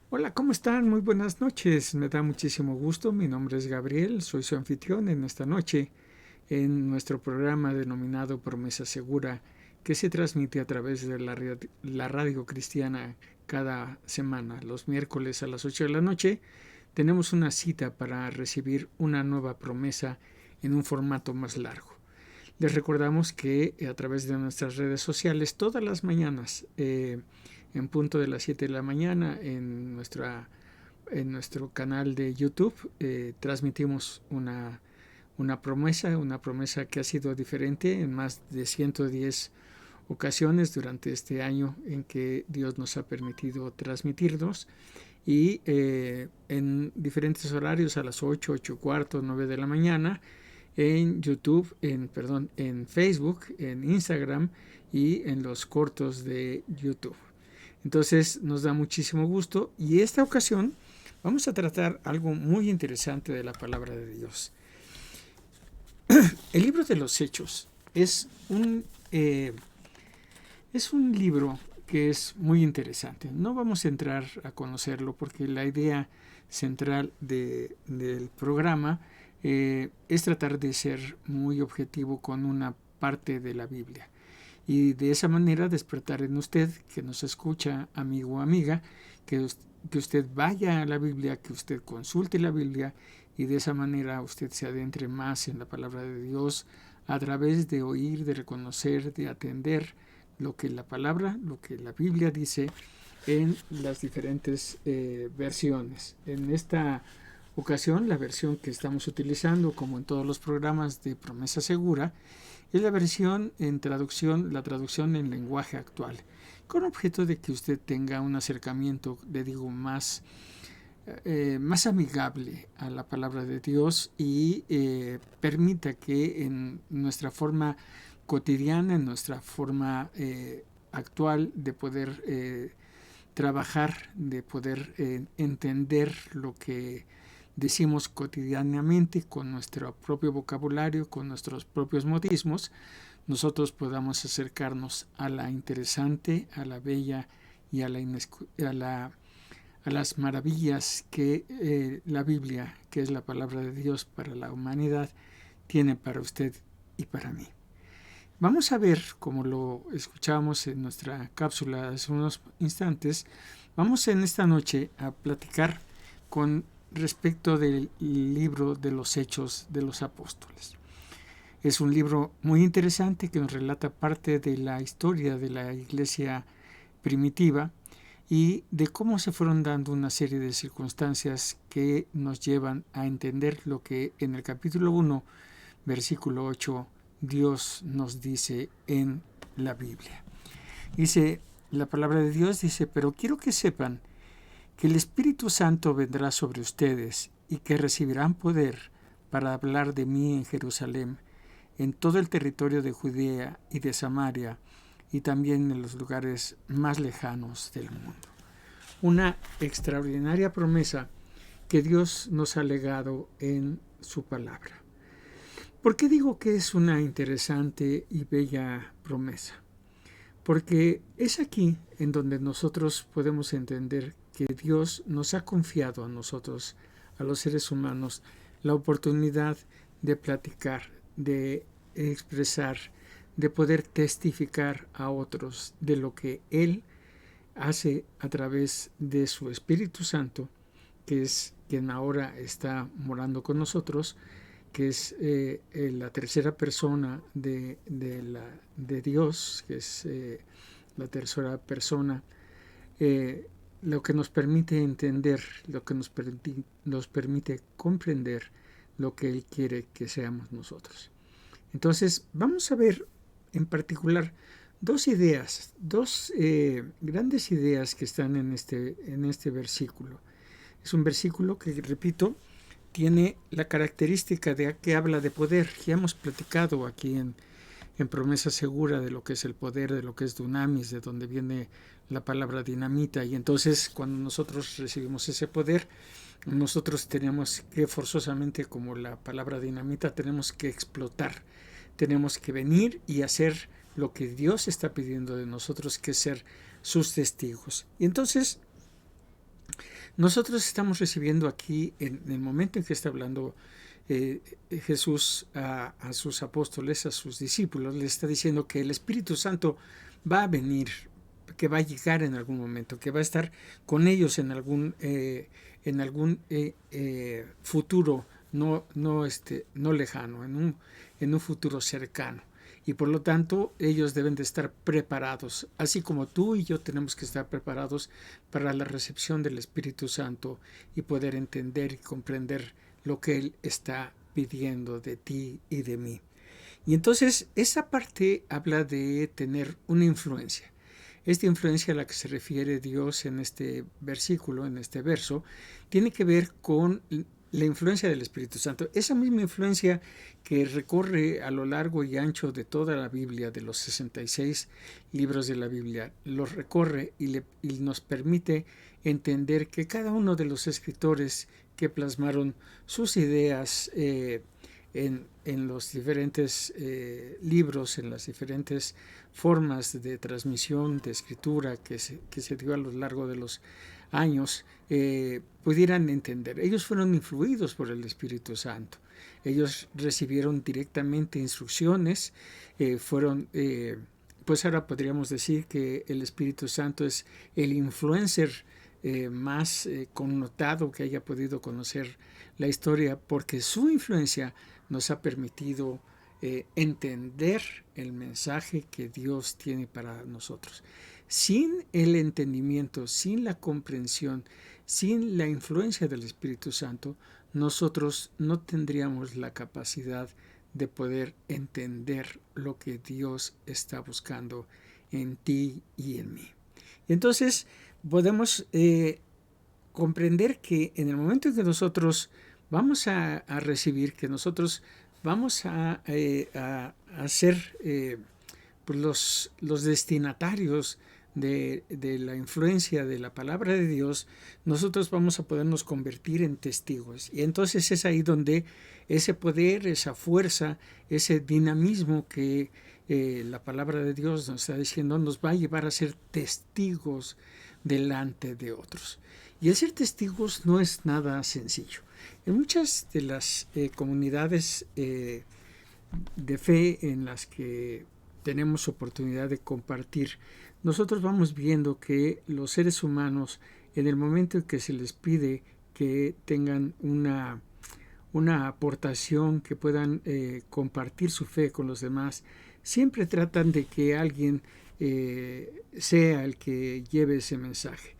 Hola, ¿cómo están? Muy buenas noches. Me da muchísimo gusto. Mi nombre es Gabriel, soy su anfitrión en esta noche en nuestro programa denominado Promesa Segura, que se transmite a través de la radio cristiana cada semana. Los miércoles a las 8 de la noche tenemos una cita para recibir una nueva promesa en un formato más largo. Les recordamos que a través de nuestras redes sociales todas las mañanas, en punto de las 7 de la mañana, en nuestro canal de YouTube, transmitimos una promesa que ha sido diferente en más de 110 ocasiones durante este año en que Dios nos ha permitido transmitirnos y en diferentes horarios a las 8, 8 y cuarto, 9 de la mañana en YouTube, en Facebook, en Instagram y en los cortos de YouTube. Entonces nos da muchísimo gusto y esta ocasión vamos a tratar algo muy interesante de la palabra de Dios. El libro de los Hechos es un libro que es muy interesante. No vamos a entrar a conocerlo porque la idea central del programa es tratar de ser muy objetivo con una parte de la Biblia y de esa manera despertar en usted, que nos escucha, amigo o amiga, que usted vaya a la Biblia, que usted consulte la Biblia y de esa manera usted se adentre más en la palabra de Dios a través de oír, de reconocer, de atender lo que la palabra, lo que la Biblia dice en las diferentes versiones. En esta ocasión, la versión que estamos utilizando, como en todos los programas de Promesa Segura, es la versión en traducción, la traducción en lenguaje actual, con objeto de que usted tenga un acercamiento, le digo, más amigable a la palabra de Dios y permita que en nuestra forma cotidiana, en nuestra forma actual de poder trabajar, de poder entender lo que decimos cotidianamente con nuestro propio vocabulario, con nuestros propios modismos, nosotros podamos acercarnos a la interesante, a la bella y a las maravillas que la Biblia, que es la palabra de Dios para la humanidad, tiene para usted y para mí. Vamos a ver, como lo escuchamos en nuestra cápsula hace unos instantes, vamos en esta noche a platicar con respecto del libro de los Hechos de los Apóstoles. Es un libro muy interesante que nos relata parte de la historia de la iglesia primitiva y de cómo se fueron dando una serie de circunstancias que nos llevan a entender lo que en el capítulo 1, versículo 8, Dios nos dice en la Biblia. Dice, la palabra de Dios dice, pero quiero que sepan que el Espíritu Santo vendrá sobre ustedes y que recibirán poder para hablar de mí en Jerusalén, en todo el territorio de Judea y de Samaria y también en los lugares más lejanos del mundo. Una extraordinaria promesa que Dios nos ha legado en su palabra. ¿Por qué digo que es una interesante y bella promesa? Porque es aquí en donde nosotros podemos entender que Dios nos ha confiado a nosotros, a los seres humanos, la oportunidad de platicar, de expresar, de poder testificar a otros de lo que Él hace a través de su Espíritu Santo, que es quien ahora está morando con nosotros, que es la tercera persona de Dios, que es la tercera persona, lo que nos permite entender, lo que nos permite comprender lo que Él quiere que seamos nosotros. Entonces, vamos a ver en particular dos ideas, dos grandes ideas que están en este versículo. Es un versículo que, repito, tiene la característica de que habla de poder. Ya hemos platicado aquí en Promesa Segura de lo que es el poder, de lo que es dunamis, de donde viene la palabra dinamita. Y entonces cuando nosotros recibimos ese poder, nosotros tenemos que forzosamente, como la palabra dinamita, tenemos que explotar. Tenemos que venir y hacer lo que Dios está pidiendo de nosotros, que es ser sus testigos. Y entonces nosotros estamos recibiendo aquí, en el momento en que está hablando Jesús a sus apóstoles, a sus discípulos, les está diciendo que el Espíritu Santo va a venir, que va a llegar en algún momento, que va a estar con ellos en algún futuro no lejano, en un futuro cercano. Y por lo tanto ellos deben de estar preparados, así como tú y yo tenemos que estar preparados para la recepción del Espíritu Santo y poder entender y comprender lo que Él está pidiendo de ti y de mí. Y entonces esa parte habla de tener una influencia. Esta influencia a la que se refiere Dios en este versículo, en este verso, tiene que ver con la influencia del Espíritu Santo. Esa misma influencia que recorre a lo largo y ancho de toda la Biblia, de los 66 libros de la Biblia, los recorre y nos permite entender que cada uno de los escritores que plasmaron sus ideas en los diferentes libros, en las diferentes formas de transmisión, de escritura que se dio a lo largo de los años, pudieran entender. Ellos fueron influidos por el Espíritu Santo. Ellos recibieron directamente instrucciones, pues ahora podríamos decir que el Espíritu Santo es el influencer más connotado que haya podido conocer la historia, porque su influencia nos ha permitido entender el mensaje que Dios tiene para nosotros. Sin el entendimiento, sin la comprensión, sin la influencia del Espíritu Santo, nosotros no tendríamos la capacidad de poder entender lo que Dios está buscando en ti y en mí. Entonces, podemos comprender que en el momento en que nosotros vamos a recibir, que nosotros vamos a ser pues los destinatarios de la influencia de la palabra de Dios, nosotros vamos a podernos convertir en testigos. Y entonces es ahí donde ese poder, esa fuerza, ese dinamismo que la palabra de Dios nos está diciendo, nos va a llevar a ser testigos delante de otros. Y el ser testigos no es nada sencillo. En muchas de las comunidades de fe en las que tenemos oportunidad de compartir, nosotros vamos viendo que los seres humanos, en el momento en que se les pide que tengan una aportación, que puedan compartir su fe con los demás, siempre tratan de que alguien sea el que lleve ese mensaje.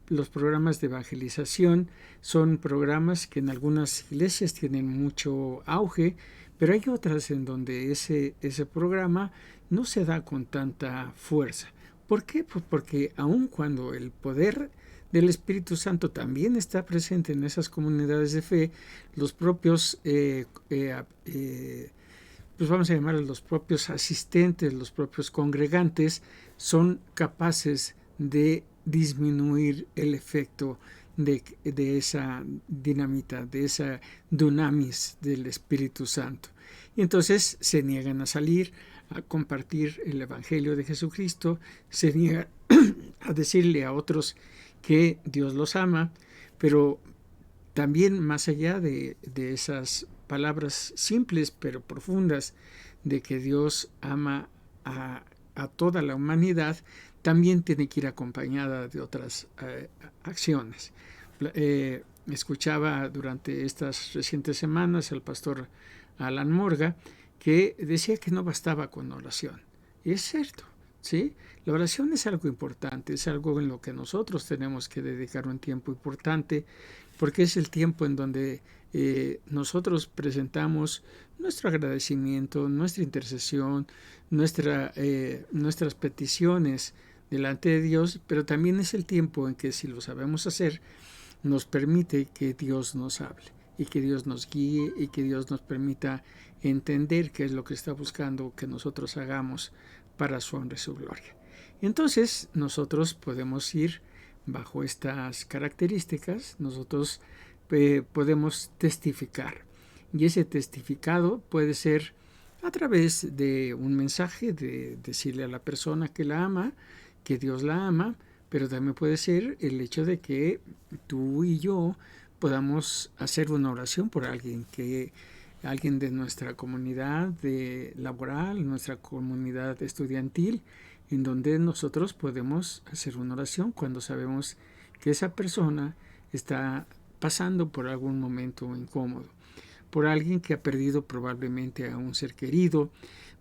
Los programas de evangelización son programas que en algunas iglesias tienen mucho auge, pero hay otras en donde ese programa no se da con tanta fuerza. ¿Por qué? Pues porque aun cuando el poder del Espíritu Santo también está presente en esas comunidades de fe, los propios, pues vamos a llamarlos los propios asistentes, los propios congregantes, son capaces de disminuir el efecto de esa dinamita, de esa dunamis del Espíritu Santo. Y entonces se niegan a salir a compartir el Evangelio de Jesucristo, se niegan a decirle a otros que Dios los ama, pero también más allá de esas palabras simples pero profundas de que Dios ama a toda la humanidad, también tiene que ir acompañada de otras acciones. Escuchaba durante estas recientes semanas al pastor Alan Morga que decía que no bastaba con oración. Y es cierto, ¿sí? La oración es algo importante, es algo en lo que nosotros tenemos que dedicar un tiempo importante, porque es el tiempo en donde nosotros presentamos nuestro agradecimiento, nuestra intercesión, nuestras peticiones delante de Dios, pero también es el tiempo en que, si lo sabemos hacer, nos permite que Dios nos hable y que Dios nos guíe y que Dios nos permita entender qué es lo que está buscando que nosotros hagamos para su honra y su gloria. Entonces nosotros podemos ir bajo estas características, nosotros podemos testificar, y ese testificado puede ser a través de un mensaje, de decirle a la persona que la ama, que Dios la ama, pero también puede ser el hecho de que tú y yo podamos hacer una oración por alguien de nuestra comunidad laboral, nuestra comunidad estudiantil, en donde nosotros podemos hacer una oración cuando sabemos que esa persona está pasando por algún momento incómodo, por alguien que ha perdido probablemente a un ser querido,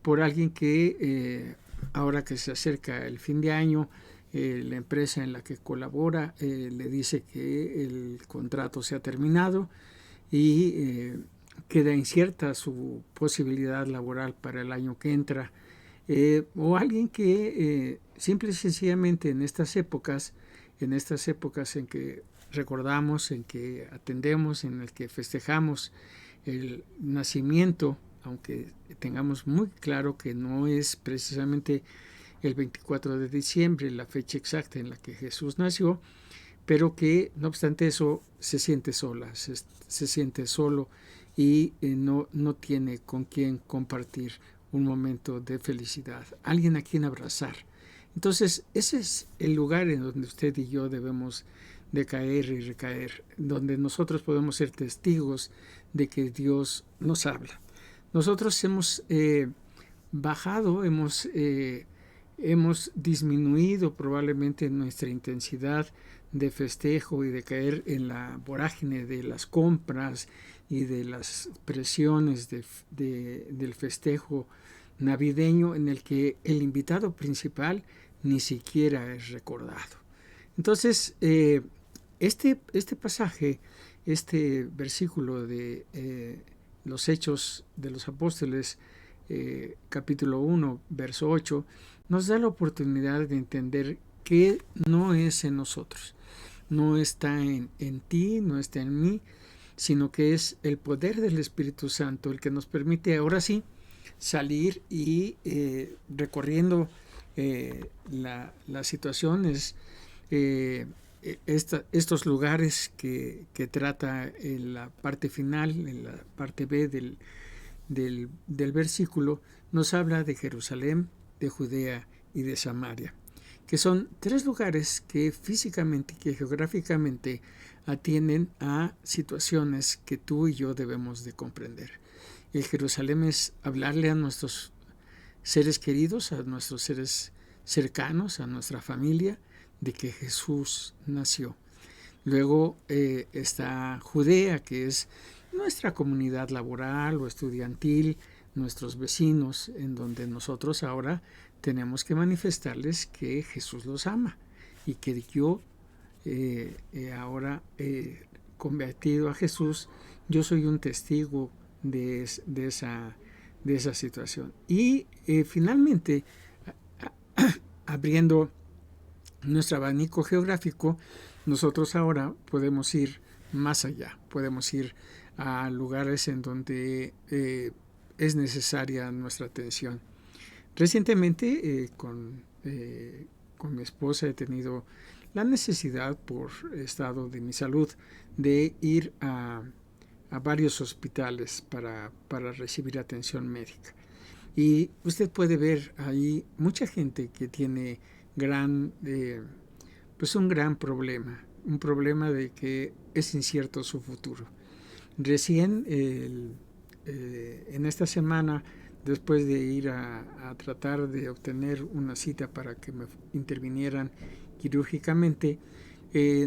por alguien que ahora que se acerca el fin de año, la empresa en la que colabora le dice que el contrato se ha terminado y queda incierta su posibilidad laboral para el año que entra, o alguien que simple y sencillamente en estas épocas en que recordamos, en que atendemos, en el que festejamos el nacimiento, aunque tengamos muy claro que no es precisamente el 24 de diciembre la fecha exacta en la que Jesús nació, pero que no obstante eso se siente sola, se siente solo y no tiene con quién compartir un momento de felicidad, alguien a quien abrazar. Entonces ese es el lugar en donde usted y yo debemos de caer y recaer, donde nosotros podemos ser testigos de que Dios nos habla. Nosotros hemos bajado, hemos disminuido probablemente nuestra intensidad de festejo y de caer en la vorágine de las compras y de las presiones del festejo navideño, en el que el invitado principal ni siquiera es recordado. Entonces, este pasaje, este versículo de los Hechos de los Apóstoles, capítulo 1, verso 8, nos da la oportunidad de entender que no es en nosotros, no está en ti, no está en mí, sino que es el poder del Espíritu Santo el que nos permite ahora sí salir y recorriendo las situaciones, estos lugares que trata en la parte final, en la parte B del versículo, nos habla de Jerusalén, de Judea y de Samaria, que son tres lugares que físicamente y que geográficamente atienden a situaciones que tú y yo debemos de comprender. El Jerusalén es hablarle a nuestros seres queridos, a nuestros seres cercanos, a nuestra familia, de que Jesús nació. Luego está Judea, que es nuestra comunidad laboral o estudiantil, nuestros vecinos, en donde nosotros ahora tenemos que manifestarles que Jesús los ama y que yo ahora convertido a Jesús, yo soy un testigo de esa situación. Y finalmente, abriendo nuestro abanico geográfico, nosotros ahora podemos ir más allá, podemos ir a lugares en donde es necesaria nuestra atención. Recientemente con mi esposa he tenido la necesidad, por estado de mi salud, de ir a varios hospitales para recibir atención médica. Y usted puede ver ahí mucha gente que tiene un gran problema, un problema de que es incierto su futuro. Recién en esta semana, después de ir a tratar de obtener una cita para que me intervinieran quirúrgicamente,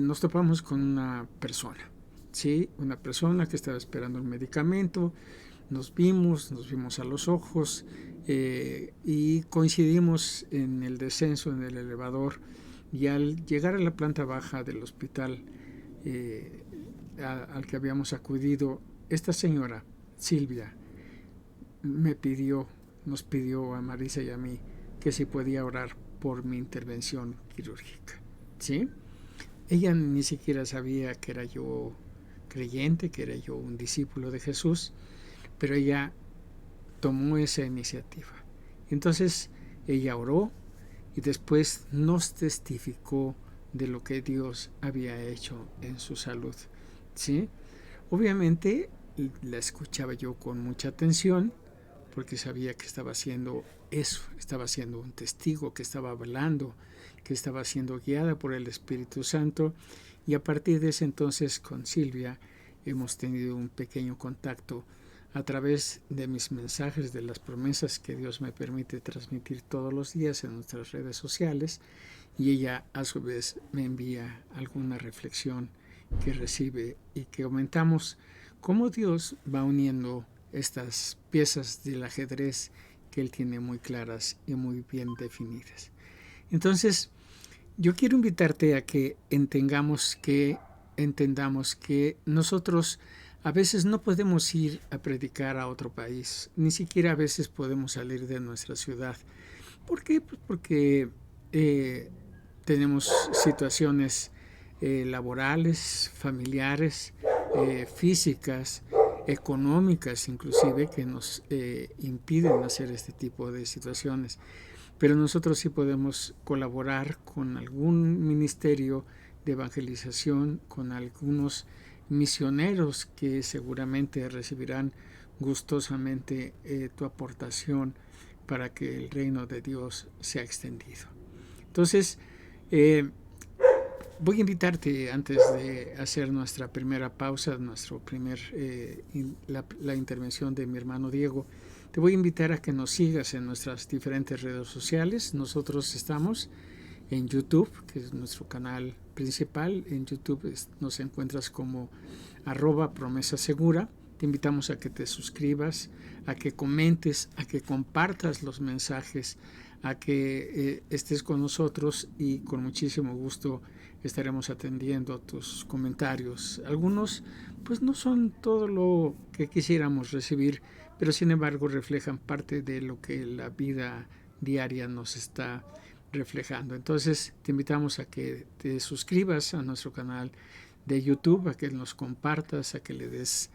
nos topamos con una persona, ¿sí? Una persona que estaba esperando un medicamento. Nos vimos a los ojos y coincidimos en el descenso en el elevador, y al llegar a la planta baja del hospital al que habíamos acudido, esta señora, Silvia, nos pidió a Marisa y a mí que si podía orar por mi intervención quirúrgica, ¿sí? Ella ni siquiera sabía que era yo creyente, que era yo un discípulo de Jesús, pero ella tomó esa iniciativa. Entonces ella oró y después nos testificó de lo que Dios había hecho en su salud, ¿sí? Obviamente la escuchaba yo con mucha atención, porque sabía que estaba haciendo eso, estaba siendo un testigo, que estaba hablando, que estaba siendo guiada por el Espíritu Santo, y a partir de ese entonces con Silvia hemos tenido un pequeño contacto a través de mis mensajes, de las promesas que Dios me permite transmitir todos los días en nuestras redes sociales, y ella a su vez me envía alguna reflexión que recibe, y que aumentamos cómo Dios va uniendo estas piezas del ajedrez que Él tiene muy claras y muy bien definidas. Entonces, yo quiero invitarte a que entendamos que nosotros a veces no podemos ir a predicar a otro país, ni siquiera a veces podemos salir de nuestra ciudad. ¿Por qué? Pues porque tenemos situaciones laborales, familiares, físicas, económicas inclusive, que nos impiden hacer este tipo de situaciones. Pero nosotros sí podemos colaborar con algún ministerio de evangelización, con algunos misioneros que seguramente recibirán gustosamente tu aportación para que el reino de Dios sea extendido. Entonces, voy a invitarte, antes de hacer nuestra primera pausa, la intervención de mi hermano Diego, te voy a invitar a que nos sigas en nuestras diferentes redes sociales. Nosotros estamos en YouTube, que es nuestro canal principal. En YouTube nos encuentras como @promesasegura. Te invitamos a que te suscribas, a que comentes, a que compartas los mensajes, a que estés con nosotros, y con muchísimo gusto estaremos atendiendo tus comentarios. Algunos pues no son todo lo que quisiéramos recibir, pero sin embargo reflejan parte de lo que la vida diaria nos está reflejando. Entonces te invitamos a que te suscribas a nuestro canal de YouTube, a que nos compartas, a que le des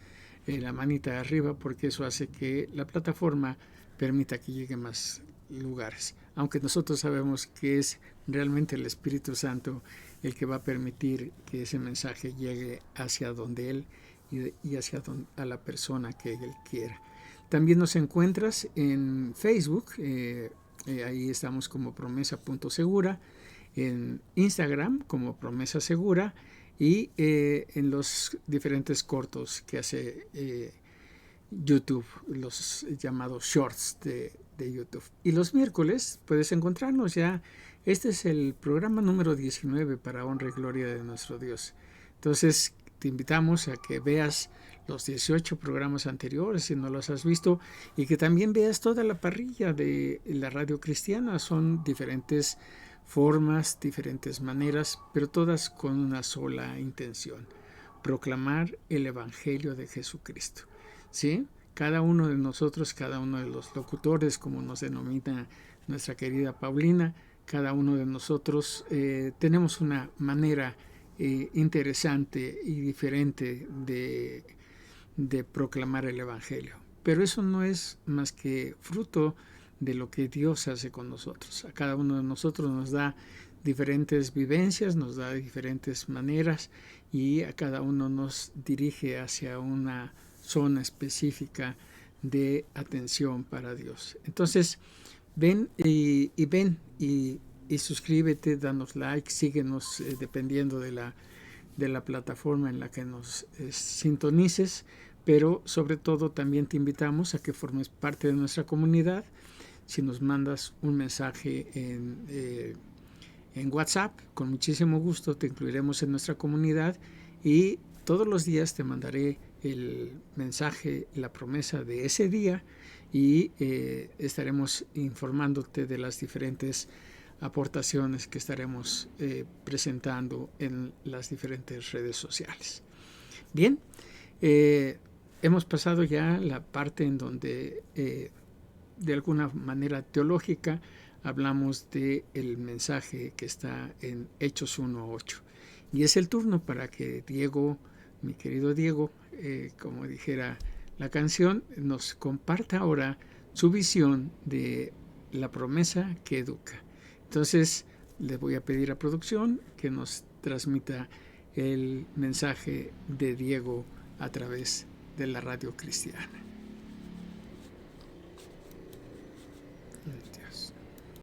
la manita de arriba, porque eso hace que la plataforma permita que llegue más lugares, aunque nosotros sabemos que es realmente el Espíritu Santo el que va a permitir que ese mensaje llegue hacia donde Él y hacia a la persona que Él quiera. También nos encuentras en Facebook, ahí estamos como promesa.segura, en Instagram como promesa segura, y en los diferentes cortos que hace YouTube, los llamados shorts de YouTube. Y los miércoles puedes encontrarnos ya. Este es el programa número 19 para honra y gloria de nuestro Dios. Entonces te invitamos a que veas los 18 programas anteriores si no los has visto, y que también veas toda la parrilla de la radio cristiana. Son diferentes formas, diferentes maneras, pero todas con una sola intención: proclamar el Evangelio de Jesucristo. ¿Sí? Cada uno de nosotros, cada uno de los locutores, como nos denomina nuestra querida Paulina, cada uno de nosotros tenemos una manera interesante y diferente de proclamar el Evangelio. Pero eso no es más que fruto de lo que Dios hace con nosotros. A cada uno de nosotros nos da diferentes vivencias, nos da diferentes maneras, y a cada uno nos dirige hacia una zona específica de atención para Dios. Entonces, ven y suscríbete, danos like, síguenos dependiendo de la plataforma en la que nos sintonices, pero sobre todo también te invitamos a que formes parte de nuestra comunidad. Si nos mandas un mensaje en WhatsApp, con muchísimo gusto te incluiremos en nuestra comunidad, y todos los días te mandaré el mensaje, la promesa de ese día, y estaremos informándote de las diferentes aportaciones que estaremos presentando en las diferentes redes sociales. Bien, hemos pasado ya la parte en donde de alguna manera teológica hablamos del mensaje que está en Hechos 1:8, y es el turno para que Diego, mi querido Diego, como dijera la canción, nos comparta ahora su visión de la promesa que educa. Entonces le voy a pedir a producción que nos transmita el mensaje de Diego a través de la radio cristiana.